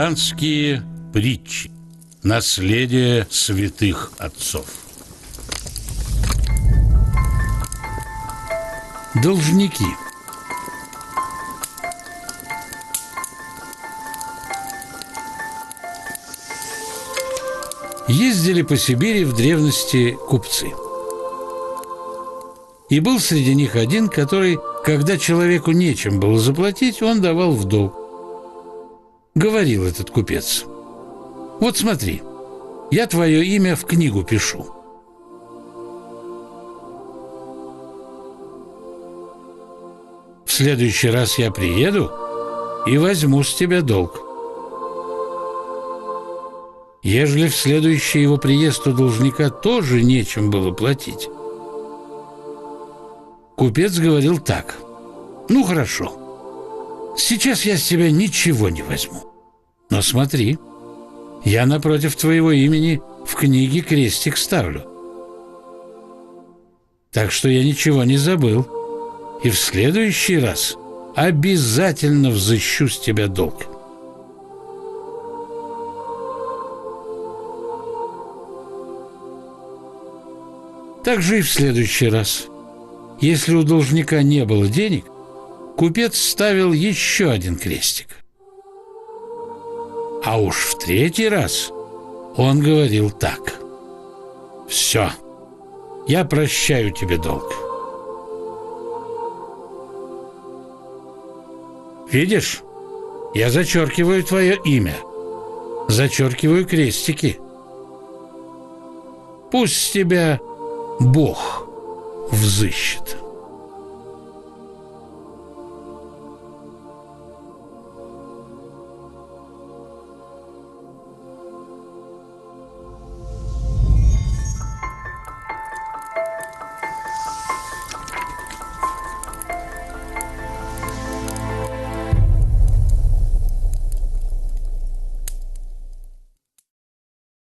Христианские притчи. Наследие святых отцов. Должники. Ездили по Сибири в древности купцы. И был среди них один, который, когда человеку нечем было заплатить, он давал в долг. Говорил этот купец: вот смотри, я твое имя в книгу пишу. В следующий раз я приеду и возьму с тебя долг. Ежели в следующий его приезд у должника тоже нечем было платить, купец говорил так: ну хорошо, сейчас я с тебя ничего не возьму, но смотри, я напротив твоего имени в книге крестик ставлю, так что я ничего не забыл, и в следующий раз обязательно взыщу с тебя долг. Так же и в следующий раз. Если у должника не было денег, купец ставил еще один крестик. А уж в третий раз он говорил так: все, я прощаю тебе долг. Видишь, я зачеркиваю твое имя, зачеркиваю крестики. Пусть с тебя Бог взыщет.